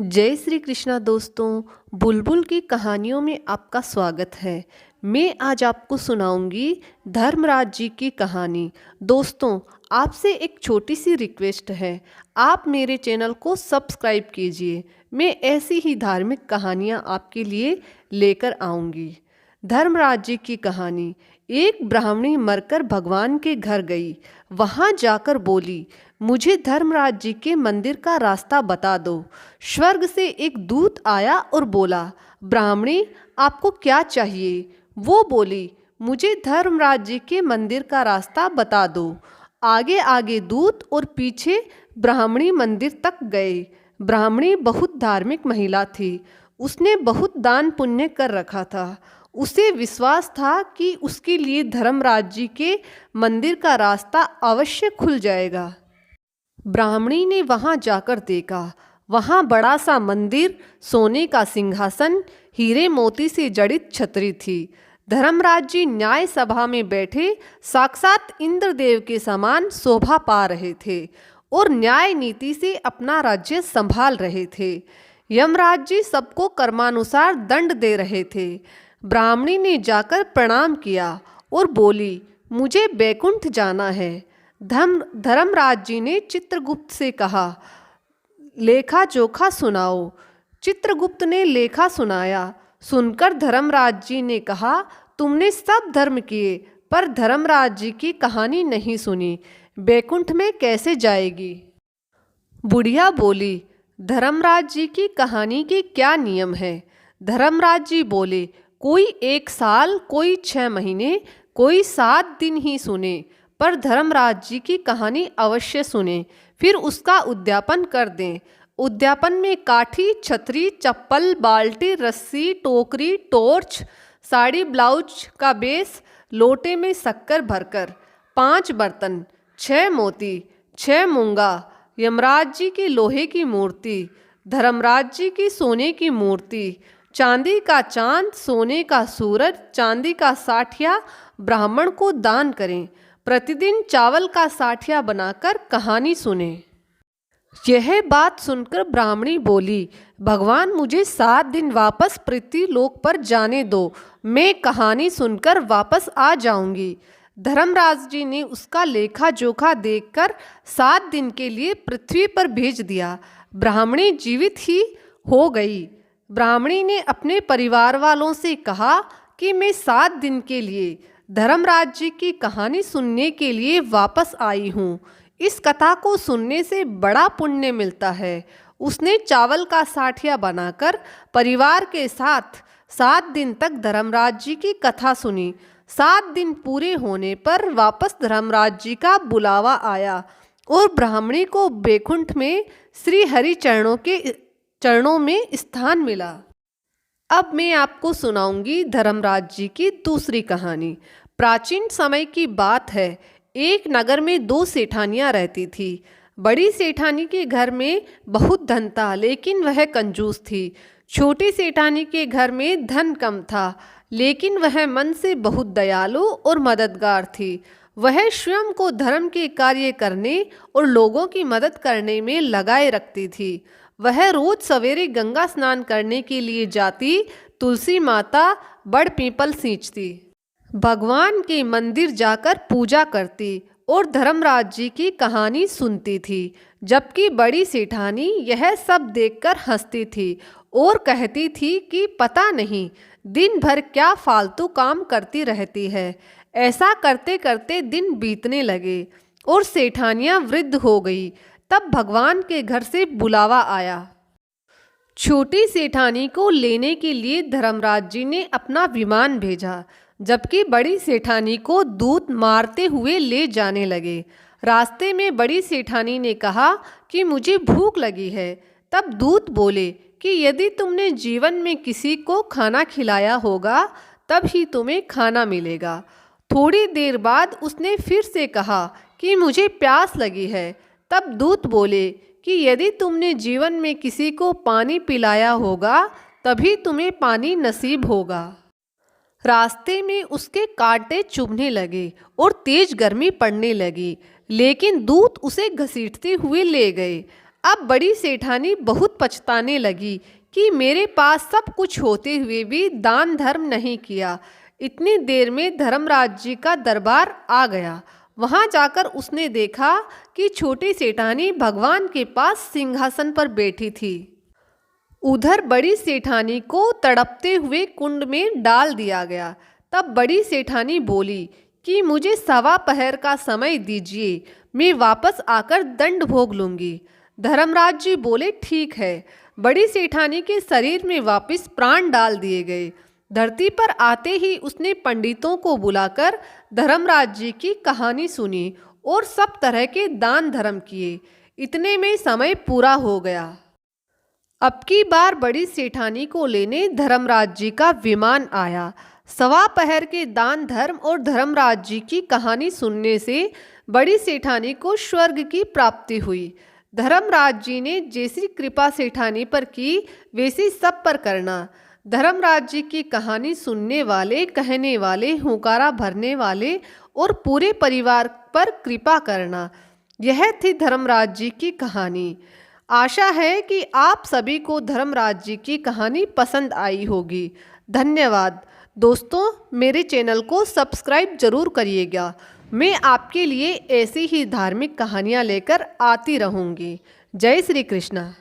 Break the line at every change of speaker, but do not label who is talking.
जय श्री कृष्णा दोस्तों। बुलबुल की कहानियों में आपका स्वागत है। मैं आज आपको सुनाऊंगी धर्मराज जी की कहानी। दोस्तों, आपसे एक छोटी सी रिक्वेस्ट है, आप मेरे चैनल को सब्सक्राइब कीजिए। मैं ऐसी ही धार्मिक कहानियाँ आपके लिए लेकर आऊँगी। धर्मराज जी की कहानी। एक ब्राह्मणी मरकर भगवान के घर गई। वहाँ जाकर बोली, मुझे धर्मराज जी के मंदिर का रास्ता बता दो। स्वर्ग से एक दूत आया और बोला, ब्राह्मणी, आपको क्या चाहिए? वो बोली, मुझे धर्मराज जी के मंदिर का रास्ता बता दो। आगे आगे दूत और पीछे ब्राह्मणी मंदिर तक गए। ब्राह्मणी बहुत धार्मिक महिला थी। उसने बहुत दान पुण्य कर रखा था। उसे विश्वास था कि उसके लिए धर्मराज जी के मंदिर का रास्ता अवश्य खुल जाएगा। ब्राह्मणी ने वहां जाकर देखा। वहां बड़ा सा मंदिर, सोने का सिंहासन, हीरे मोती से जड़ित छतरी थी। धर्मराज जी न्याय सभा में बैठे साक्षात इंद्रदेव के समान शोभा पा रहे थे और न्याय नीति से अपना राज्य संभाल रहे थे। यमराज जी सबको कर्मानुसार दंड दे रहे थे। ब्राह्मणी ने जाकर प्रणाम किया और बोली, मुझे बैकुंठ जाना है। धर्मराज जी ने चित्रगुप्त से कहा, लेखा जोखा सुनाओ। चित्रगुप्त ने लेखा सुनाया। सुनकर धर्मराज जी ने कहा, तुमने सब धर्म किए पर धर्मराज जी की कहानी नहीं सुनी। बैकुंठ में कैसे जाएगी? बुढ़िया बोली, धर्मराज जी की कहानी के क्या नियम है? धर्मराज जी बोले, कोई 1 साल, कोई 6 महीने, कोई 7 दिन ही सुने, पर धर्मराज जी की कहानी अवश्य सुने, फिर उसका उद्यापन कर दें। उद्यापन में काठी, छतरी, चप्पल, बाल्टी, रस्सी, टोकरी, टॉर्च, साड़ी, ब्लाउज का बेस, लोटे में शक्कर भरकर, 5 बर्तन, 6 मोती, 6 मूंगा, यमराज जी की लोहे की मूर्ति, धर्मराज जी की सोने की मूर्ति, चांदी का चांद, सोने का सूरज, चांदी का साठिया ब्राह्मण को दान करें। प्रतिदिन चावल का साठिया बनाकर कहानी सुने। यह बात सुनकर ब्राह्मणी बोली, भगवान, मुझे 7 दिन वापस पृथ्वीलोक पर जाने दो। मैं कहानी सुनकर वापस आ जाऊंगी। धर्मराज जी ने उसका लेखा जोखा देखकर 7 दिन के लिए पृथ्वी पर भेज दिया। ब्राह्मणी जीवित ही हो गई। ब्राह्मणी ने अपने परिवार वालों से कहा कि मैं 7 दिन के लिए धर्मराज जी की कहानी सुनने के लिए वापस आई हूँ। इस कथा को सुनने से बड़ा पुण्य मिलता है। उसने चावल का साठिया बनाकर परिवार के साथ 7 दिन तक धर्मराज जी की कथा सुनी। 7 दिन पूरे होने पर वापस धर्मराज जी का बुलावा आया और ब्राह्मणी को बैकुंठ में श्री हरि चरणों में स्थान मिला। अब मैं आपको सुनाऊंगी धर्मराज जी की दूसरी कहानी। प्राचीन समय की बात है। एक नगर में 2 सेठानियां रहती थी। बड़ी सेठानी के घर में बहुत धन था, लेकिन वह कंजूस थी। छोटी सेठानी के घर में धन कम था, लेकिन वह मन से बहुत दयालु और मददगार थी। वह स्वयं को धर्म के कार्य करने और लोगों की मदद करने में लगाए रखती थी। वह रोज सवेरे गंगा स्नान करने के लिए जाती, तुलसी माता, बड़ पीपल सींचती, भगवान के मंदिर जाकर पूजा करती और धर्मराज जी की कहानी सुनती थी। जबकि बड़ी सेठानी यह सब देखकर हंसती थी और कहती थी कि पता नहीं दिन भर क्या फालतू काम करती रहती है। ऐसा करते करते दिन बीतने लगे और सेठानियां वृद्ध हो गई। तब भगवान के घर से बुलावा आया। छोटी सेठानी को लेने के लिए धर्मराज जी ने अपना विमान भेजा, जबकि बड़ी सेठानी को दूत मारते हुए ले जाने लगे। रास्ते में बड़ी सेठानी ने कहा कि मुझे भूख लगी है। तब दूत बोले कि यदि तुमने जीवन में किसी को खाना खिलाया होगा तब ही तुम्हें खाना मिलेगा। थोड़ी देर बाद उसने फिर से कहा कि मुझे प्यास लगी है। तब दूत बोले कि यदि तुमने जीवन में किसी को पानी पिलाया होगा तभी तुम्हें पानी नसीब होगा। रास्ते में उसके कांटे चुभने लगे और तेज गर्मी पड़ने लगी, लेकिन दूत उसे घसीटते हुए ले गए। अब बड़ी सेठानी बहुत पछताने लगी कि मेरे पास सब कुछ होते हुए भी दान धर्म नहीं किया। इतनी देर में धर्मराज जी का दरबार आ गया। वहां जाकर उसने देखा कि छोटी सेठानी भगवान के पास सिंहासन पर बैठी थी। उधर बड़ी सेठानी को तड़पते हुए कुंड में डाल दिया गया। तब बड़ी सेठानी बोली कि मुझे 1.15 का समय दीजिए, मैं वापस आकर दंड भोग लूंगी। धर्मराज जी बोले ठीक है। बड़ी सेठानी के शरीर में वापस प्राण डाल दिए गए। धरती पर आते ही उसने पंडितों को बुलाकर धर्मराज जी की कहानी सुनी और सब तरह के दान धर्म किए। इतने में समय पूरा हो गया। अब की बार बड़ी सेठानी को लेने धर्मराज जी का विमान आया। 1.15 के दान धर्म और धर्मराज जी की कहानी सुनने से बड़ी सेठानी को स्वर्ग की प्राप्ति हुई। धर्मराज जी ने जैसी कृपा सेठानी पर की वैसी सब पर करना। धर्मराज जी की कहानी सुनने वाले, कहने वाले, हुंकारा भरने वाले और पूरे परिवार पर कृपा करना, यह थी धर्मराज जी की कहानी। आशा है कि आप सभी को धर्मराज जी की कहानी पसंद आई होगी। धन्यवाद दोस्तों, मेरे चैनल को सब्सक्राइब जरूर करिएगा। मैं आपके लिए ऐसी ही धार्मिक कहानियाँ लेकर आती रहूँगी। जय श्री कृष्णा।